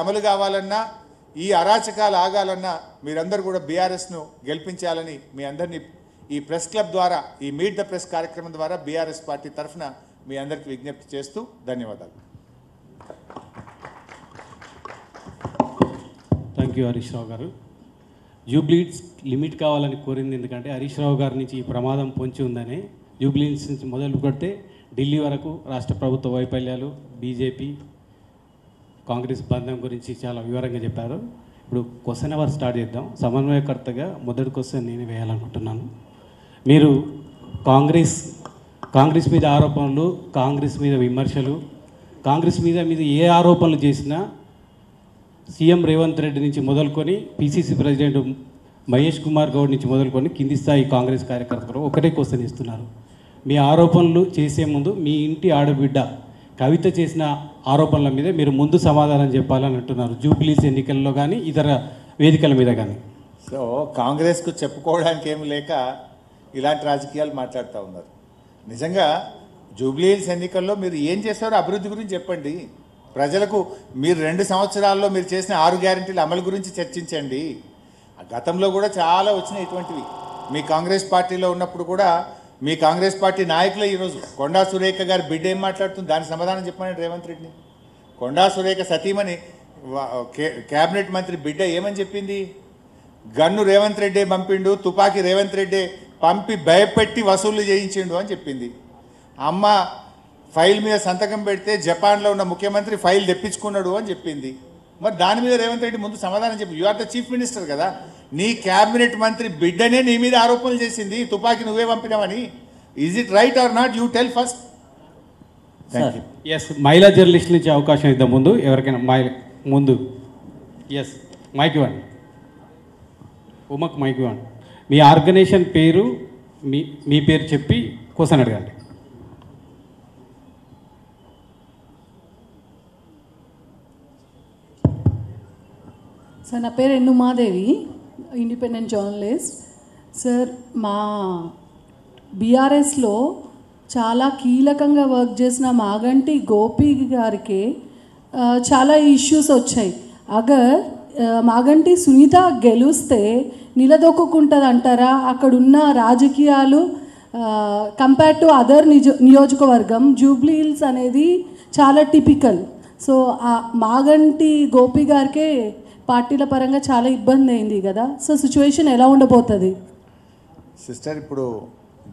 అమలు కావాలన్నా ఈ అరాచకాలు ఆగాలన్నా మీరందరూ కూడా బీఆర్ఎస్ను గెలిపించాలని మీ అందరినీ ఈ ప్రెస్ క్లబ్ ద్వారా ఈ మీట్ ద ప్రెస్ కార్యక్రమం ద్వారా బీఆర్ఎస్ పార్టీ తరఫున మీ అందరికీ విజ్ఞప్తి చేస్తూ ధన్యవాదాలు. థ్యాంక్ యూ హరీష్ రావు గారు. జూబ్లీస్ లిమిట్ కావాలని కోరింది ఎందుకంటే హరీష్ రావు గారి నుంచి ఈ ప్రమాదం పొంచి ఉందని జూబ్లీస్ నుంచి మొదలు పెడితే ఢిల్లీ వరకు రాష్ట్ర ప్రభుత్వ వైఫల్యాలు, బీజేపీ కాంగ్రెస్ బంధం గురించి చాలా వివరంగా చెప్పారు. ఇప్పుడు క్వశ్చన్ అవర్ స్టార్ట్ చేద్దాం. సమన్వయకర్తగా మొదటి క్వశ్చన్ నేను వేయాలనుకుంటున్నాను. మీరు కాంగ్రెస్ మీద ఆరోపణలు, కాంగ్రెస్ మీద విమర్శలు, కాంగ్రెస్ మీద ఏ ఆరోపణలు చేసినా సీఎం రేవంత్ రెడ్డి నుంచి మొదలుకొని పిసిసి ప్రెసిడెంట్ మహేష్ కుమార్ గౌడ్ నుంచి మొదలుకొని కింది స్థాయి కాంగ్రెస్ కార్యకర్తలు ఒకటే క్వశ్చన్ ఇస్తున్నారు. మీ ఆరోపణలు చేసే ముందు మీ ఇంటి ఆడబిడ్డ కవిత చేసిన ఆరోపణల మీద మీరు ముందు సమాధానం చెప్పాలని అంటున్నారు, జూబ్లీస్ ఎన్నికల్లో కానీ ఇతర వేదికల మీద కానీ. సో కాంగ్రెస్కు చెప్పుకోవడానికి ఏమి లేక ఇలాంటి రాజకీయాలు మాట్లాడుతూ ఉన్నారు. నిజంగా జూబ్లీస్ ఎన్నికల్లో మీరు ఏం చేస్తారో అభివృద్ధి గురించి చెప్పండి. ప్రజలకు మీరు 2 సంవత్సరాల్లో మీరు చేసిన 6 గ్యారెంటీల అమలు గురించి చర్చించండి. గతంలో కూడా చాలా వచ్చినాయి ఇటువంటివి. మీ కాంగ్రెస్ పార్టీలో ఉన్నప్పుడు కూడా మీ కాంగ్రెస్ పార్టీ నాయకులే ఈరోజు కొండా సురేఖ గారి బిడ్డ ఏం మాట్లాడుతుంది దానికి సమాధానం చెప్పమని రేవంత్ రెడ్డిని. కొండా సురేఖ సతీమణి క్యాబినెట్ మంత్రి బిడ్డ ఏమని చెప్పింది? గన్ను రేవంత్ రెడ్డే పంపిండు, తుపాకీ రేవంత్ రెడ్డే పంపి భయపెట్టి వసూళ్లు చేయించిండు అని చెప్పింది. అమ్మ ఫైల్ మీద సంతకం పెడితే జపాన్లో ఉన్న ముఖ్యమంత్రి ఫైల్ తెప్పించుకున్నాడు అని చెప్పింది. మరి దాని మీద రేవంత్ రెడ్డి ముందు సమాధానం చెప్పి, you are the chief minister కదా, నీ క్యాబినెట్ మంత్రి బిడ్డనే నీ మీద ఆరోపణలు చేసింది, తుపాకీ నువ్వే పంపినావని. Is it right or not? You tell first. Thank you. Yes, మహిళా జర్నలిస్ట్ నుంచి అవకాశం ఇద్దాం ముందు ఎవరికైనా ముందు. ఎస్, మైక్ ఇవ్వండి. ఉమక్ మైక్ ఇవ్వండి. మీ ఆర్గనైజేషన్ పేరు, మీ పేరు చెప్పి క్వశ్చన్ అడగండి. సార్, నా పేరు ఎన్నుమాదేవి, ఇండిపెండెంట్ జర్నలిస్ట్. సార్, మా బీఆర్ఎస్లో చాలా కీలకంగా వర్క్ చేసిన మాగంటి గోపి గారికి చాలా ఇష్యూస్ వచ్చాయి. అగర్ మాగంటి సునీత గెలిస్తే నిలదొక్కుంటుంది అంటారా? అక్కడున్న రాజకీయాలు కంపేర్ టు అదర్ నియోజకవర్గం జూబ్లీ హిల్స్ అనేది చాలా టిపికల్. సో ఆ మాగంటి గోపి గారికే పార్టీల పరంగా చాలా ఇబ్బంది అయింది కదా. సో సిచ్యువేషన్ ఎలా ఉండబోతుంది? సిస్టర్, ఇప్పుడు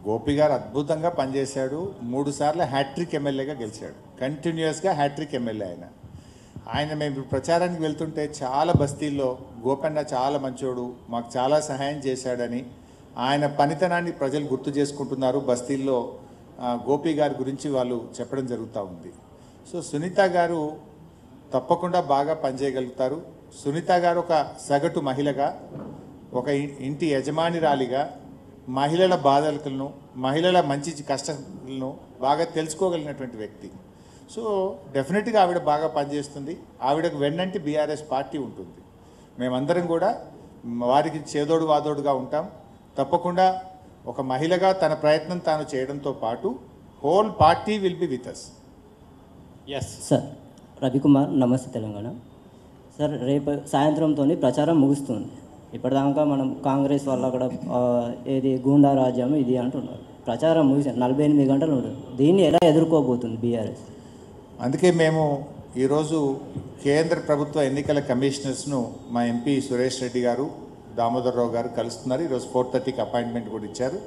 గోపి గారు అద్భుతంగా పనిచేశాడు. 3 సార్లు హ్యాట్రిక్ ఎమ్మెల్యేగా గెలిచాడు. కంటిన్యూస్గా హ్యాట్రిక్ ఎమ్మెల్యే ఆయన మేము ప్రచారానికి వెళ్తుంటే చాలా బస్తీల్లో గోపన్న చాలా మంచోడు, మాకు చాలా సహాయం చేశాడని ఆయన పనితనాన్ని ప్రజలు గుర్తు చేసుకుంటున్నారు. బస్తీల్లో గోపి గారి గురించి వాళ్ళు చెప్పడం జరుగుతూ ఉంది. సో సునీత గారు తప్పకుండా బాగా పనిచేయగలుగుతారు. సునీత గారు ఒక సగటు మహిళగా, ఒక ఇంటి యజమానిరాలిగా మహిళల బాధలను, మహిళల మంచి కష్టాలను బాగా తెలుసుకోగలిగినటువంటి వ్యక్తి. సో డెఫినెట్గా ఆవిడ బాగా పనిచేస్తుంది. ఆవిడకు వెన్నంటి బీఆర్ఎస్ పార్టీ ఉంటుంది. మేమందరం కూడా వారికి చేదోడు వాదోడుగా ఉంటాం. తప్పకుండా ఒక మహిళగా తన ప్రయత్నం తాను చేయడంతో పాటు whole party will be with us. Yes sir, Ravikumar, Namaste Telangana. Sir, రేపు సాయంత్రంతో ప్రచారం ముగుస్తుంది. ఇప్పటిదాకా మనం కాంగ్రెస్ వల్ల కూడా ఏది గూండా రాజ్యం ఇది అంటున్నారు. ప్రచారం ముగిసి 48 గంటలు ఉంటుంది. దీన్ని ఎలా ఎదుర్కోబోతుంది బీఆర్ఎస్? అందుకే మేము ఈరోజు కేంద్ర ప్రభుత్వ ఎన్నికల కమిషనర్స్ను మా ఎంపీ సురేష్ రెడ్డి గారు, దామోదర్ రావు గారు కలుస్తున్నారు. ఈరోజు 4:30కి అపాయింట్మెంట్ కూడా ఇచ్చారు.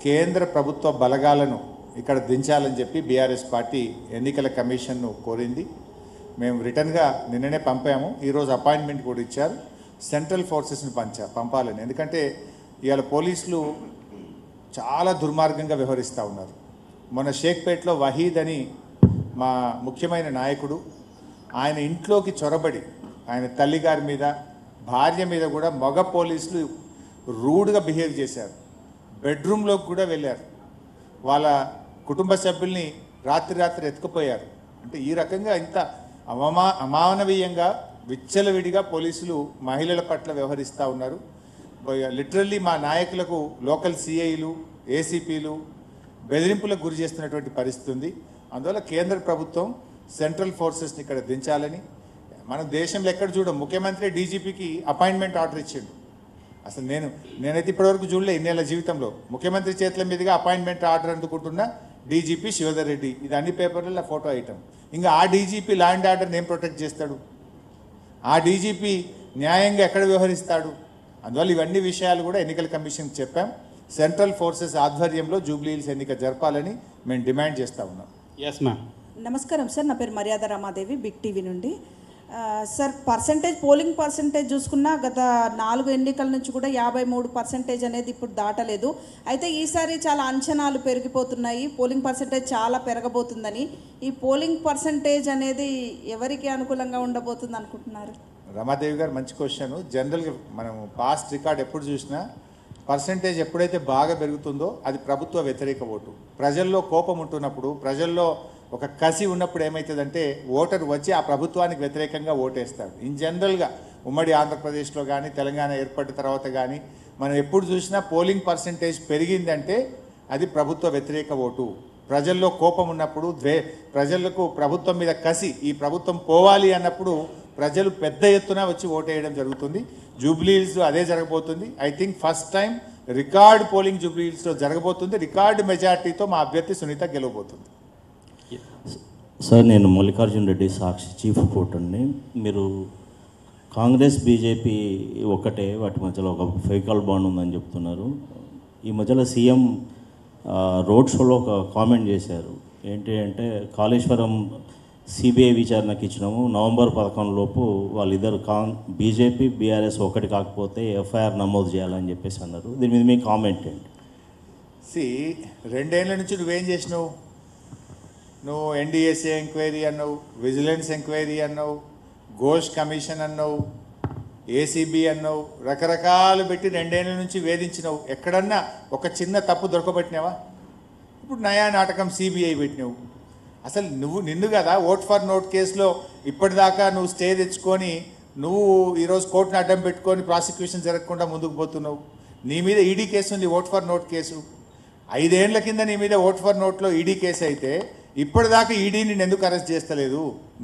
కేంద్ర ప్రభుత్వ బలగాలను ఇక్కడ దించాలని చెప్పి బీఆర్ఎస్ పార్టీ ఎన్నికల కమిషన్ను కోరింది. మేము రిటర్న్గా నిన్ననే పంపాము. ఈరోజు అపాయింట్మెంట్ కూడా ఇచ్చారు. సెంట్రల్ ఫోర్సెస్ని పంపాలని. ఎందుకంటే ఇవాళ పోలీసులు చాలా దుర్మార్గంగా వ్యవహరిస్తూ ఉన్నారు. మొన్న షేక్పేట్లో వహీద్ అని మా ముఖ్యమైన నాయకుడు, ఆయన ఇంట్లోకి చొరబడి ఆయన తల్లిగారి మీద, భార్య మీద కూడా మగ పోలీసులు రూడ్గా బిహేవ్ చేశారు. బెడ్రూమ్లోకి కూడా వెళ్ళారు. వాళ్ళ కుటుంబ సభ్యుల్ని రాత్రి ఎత్తుకుపోయారు. అంటే ఈ రకంగా ఇంత అమానవీయంగా విచ్చలవిడిగా పోలీసులు మహిళల పట్ల వ్యవహరిస్తూ ఉన్నారు. లిటరల్లీ మా నాయకులకు లోకల్ సిఐలు, ఏసీపీలు బెదిరింపులకు గురి చేస్తున్నటువంటి పరిస్థితి ఉంది. అందువల్ల కేంద్ర ప్రభుత్వం సెంట్రల్ ఫోర్సెస్ని ఇక్కడ దించాలని, మన దేశంలో ఎక్కడ చూడం, ముఖ్యమంత్రి డీజీపీకి అపాయింట్మెంట్ ఆర్డర్ ఇచ్చిండు. అసలు నేనైతే ఇప్పటివరకు చూడలే ఇన్నేళ్ల జీవితంలో ముఖ్యమంత్రి చేతుల మీదుగా అపాయింట్మెంట్ ఆర్డర్ అందుకుంటున్న డీజీపీ శివధర్ రెడ్డి. ఇది అన్ని పేపర్లలో ఫోటో ఐటమ్. ఇంకా ఆ డీజీపీ లా అండ్ ఆర్డర్ని ఏం ప్రొటెక్ట్ చేస్తాడు? ఆ డీజీపీ న్యాయంగా ఎక్కడ వ్యవహరిస్తాడు? అందువల్ల ఇవన్నీ విషయాలు కూడా ఎన్నికల కమిషన్కి చెప్పాం. సెంట్రల్ ఫోర్సెస్ ఆధ్వర్యంలో జూబ్లీ హిల్స్ ఎన్నిక జరపాలని మేము డిమాండ్ చేస్తూ ఉన్నాం. Yes ma'am. నమస్కారం సార్, నా పేరు మర్యాద రమాదేవి, బిగ్ టీవీ నుండి. సార్, పోలింగ్ పర్సంటేజ్ చూసుకున్నా గత 4 ఎన్నికల నుంచి కూడా 53% అనేది ఇప్పుడు దాటలేదు. అయితే ఈసారి చాలా అంచనాలు పెరిగిపోతున్నాయి, పోలింగ్ పర్సంటేజ్ చాలా పెరగబోతుందని. ఈ పోలింగ్ పర్సంటేజ్ అనేది ఎవరికి అనుకూలంగా ఉండబోతుంది అనుకుంటున్నారు? రమాదేవి గారు, మంచి క్వశ్చన్. జనరల్గా మనం పాస్ట్ రికార్డ్ ఎప్పుడు చూసినా పర్సంటేజ్ ఎప్పుడైతే బాగా పెరుగుతుందో అది ప్రభుత్వ వ్యతిరేక ఓటు. ప్రజల్లో కోపం ఉంటున్నప్పుడు, ప్రజల్లో ఒక కసి ఉన్నప్పుడు ఏమవుతుందంటే ఓటర్ వచ్చి ఆ ప్రభుత్వానికి వ్యతిరేకంగా ఓటేస్తాడు. ఇన్ జనరల్గా ఉమ్మడి ఆంధ్రప్రదేశ్లో కానీ తెలంగాణ ఏర్పడిన తర్వాత కానీ మనం ఎప్పుడు చూసినా పోలింగ్ పర్సంటేజ్ పెరిగిందంటే అది ప్రభుత్వ వ్యతిరేక ఓటు. ప్రజల్లో కోపం ఉన్నప్పుడు, ప్రజలకు ప్రభుత్వం మీద కసి, ఈ ప్రభుత్వం పోవాలి అన్నప్పుడు ప్రజలు పెద్ద ఎత్తున వచ్చి ఓటేయడం జరుగుతుంది. జూబ్లీ హిల్స్లో అదే జరగబోతుంది. I think first time record polling Jubilee హిల్స్లో జరగబోతుంది. రికార్డు మెజార్టీతో మా అభ్యర్థి సునీత గెలవబోతుంది. సార్, నేను మల్లికార్జున్ రెడ్డి, సాక్షి చీఫ్ రిపోర్టర్ని. మీరు కాంగ్రెస్ బీజేపీ ఒకటే, వాటి మధ్యలో ఒక ఫెవికాల్ బాండ్ ఉందని చెప్తున్నారు. ఈ మధ్యలో సీఎం రోడ్ షోలో ఒక కామెంట్ చేశారు. ఏంటి అంటే, కాళేశ్వరం సిబిఐ విచారణకి ఇచ్చినాము, నవంబర్ 11 లోపు వాళ్ళిద్దరు బీజేపీ బీఆర్ఎస్ ఒకటి కాకపోతే ఎఫ్ఐఆర్ నమోదు చేయాలని చెప్పేసి అన్నారు. దీని మీద మీ కామెంట్ ఏంటి? 2 ఏళ్ల నుంచి నువ్వేం చేసినావు? నువ్వు ఎన్డీఎస్ఏ ఎంక్వైరీ అన్నావు, విజిలెన్స్ ఎంక్వైరీ అన్నావు, ఘోష్ కమిషన్ అన్నావు, ఏసీబీ అన్నావు, రకరకాలు పెట్టి 2 ఏళ్ల నుంచి వేధించినావు. ఎక్కడన్నా ఒక చిన్న తప్పు దొరకబెట్టినావా? ఇప్పుడు నయా నాటకం సిబిఐ పెట్టినావు. అసలు నిన్ను కదా ఓట్ ఫర్ నోట్ కేసులో ఇప్పటిదాకా నువ్వు స్టే తెచ్చుకొని నువ్వు ఈరోజు కోర్టును అడ్డం పెట్టుకొని ప్రాసిక్యూషన్ జరగకుండా ముందుకు పోతున్నావు. నీ మీద ఈడీ కేసు ఉంది, ఓట్ ఫర్ నోట్ కేసు. 5 ఏళ్ల కింద నీ మీద ఓట్ ఫర్ నోట్లో ఈడీ కేసు అయితే ఇప్పటిదాకా ఈడీ నిన్ను ఎందుకు అరెస్ట్ చేస్తలేదు?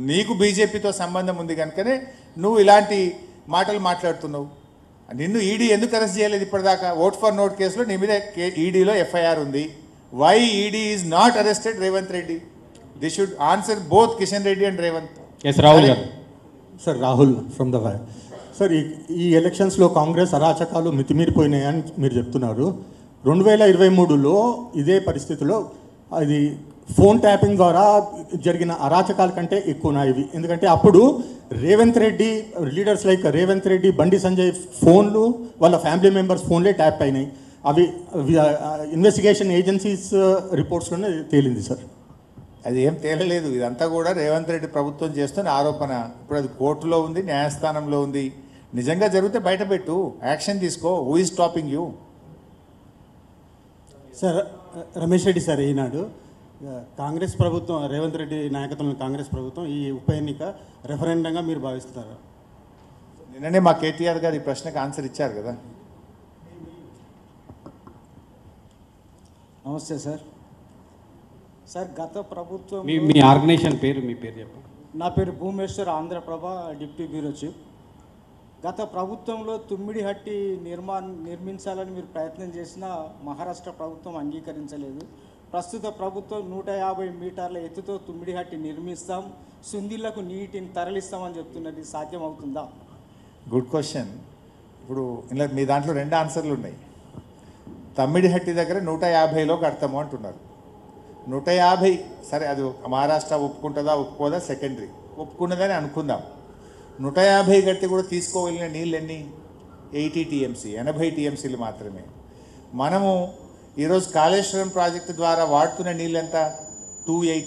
నీకు బీజేపీతో సంబంధం ఉంది కనుకనే నువ్వు ఇలాంటి మాటలు మాట్లాడుతున్నావు. నిన్ను ఈడీ ఎందుకు అరెస్ట్ చేయలేదు ఇప్పటిదాకా? ఓట్ ఫర్ నోట్ కేసులో నీ మీద ఈడీలో ఎఫ్ఐఆర్ ఉంది. Why ED is not arrested Revanth Reddy? They should answer both Kishan Reddy and Revanth. Yes Rahul గారు. Sir, Rahul from the Wire. Sir, ఈ ఎలక్షన్స్లో కాంగ్రెస్ అరాచకాలు మితిమీరిపోయినాయని మీరు చెప్తున్నారు. 2023లో ఇదే పరిస్థితిలో అది ఫోన్ ట్యాపింగ్ ద్వారా జరిగిన అరాచకాల కంటే ఎక్కువ ఇవి. ఎందుకంటే అప్పుడు రేవంత్ రెడ్డి, లీడర్స్ లైక్ రేవంత్ రెడ్డి, బండి సంజయ్ ఫోన్లు వాళ్ళ ఫ్యామిలీ మెంబర్స్ ఫోన్లే ట్యాప్ అయినాయి. అవి ఇన్వెస్టిగేషన్ ఏజెన్సీస్ రిపోర్ట్స్లోనే తేలింది సార్. అది ఏం తేలలేదు. ఇదంతా కూడా రేవంత్ రెడ్డి ప్రభుత్వం చేస్తున్న ఆరోపణ. ఇప్పుడు అది కోర్టులో ఉంది, న్యాయస్థానంలో ఉంది. నిజంగా జరిగితే బయటపెట్టు, యాక్షన్ తీసుకో. Who is stopping you? Sir, Ramesh Reddy sir, Eenadu Congress ప్రభుత్వం, రేవంత్ రెడ్డి నాయకత్వంలో కాంగ్రెస్ ప్రభుత్వం ఈ ఉప ఎన్నిక రెఫరెండంగా మీరు భావిస్తున్నారు? నిన్ననే మా కేటీఆర్ గారు ఈ ప్రశ్నకు ఆన్సర్ ఇచ్చారు కదా. నమస్తే సార్. సార్, గత ప్రభుత్వం, మీ ఆర్గనైజేషన్ పేరు, మీ పేరు చెప్పండి. నా పేరు Bhumeshwar, Andhra Prabha deputy bureau chief. గత ప్రభుత్వంలో తుమ్మిడిహట్టి నిర్మించాలని మీరు ప్రయత్నం చేసినా మహారాష్ట్ర ప్రభుత్వం అంగీకరించలేదు. ప్రస్తుత ప్రభుత్వం 150 మీటర్ల ఎత్తుతో తుమ్మిడిహట్టి నిర్మిస్తాం, సుందిళ్లకు నీటిని తరలిస్తామని చెప్తున్నది. సాధ్యం అవుతుందా? Good question. ఇప్పుడు ఇలా మీ దాంట్లో 2 ఆన్సర్లు ఉన్నాయి. తమ్మిడిహట్టి దగ్గర 150లో కడతాము అంటున్నారు. 150 సరే, అది మహారాష్ట్ర ఒప్పుకుంటుందా ఒప్పుకోదా సెకండరీ. ఒప్పుకున్నదని అనుకుందాం. 150 కడితే కూడా తీసుకోగలిగిన నీళ్ళు ఎన్ని? 80 టీఎంసీ, 80 టీఎంసీలు మాత్రమే. మనము ఈరోజు కాళేశ్వరం ప్రాజెక్టు ద్వారా వాడుతున్న నీళ్ళంతా 280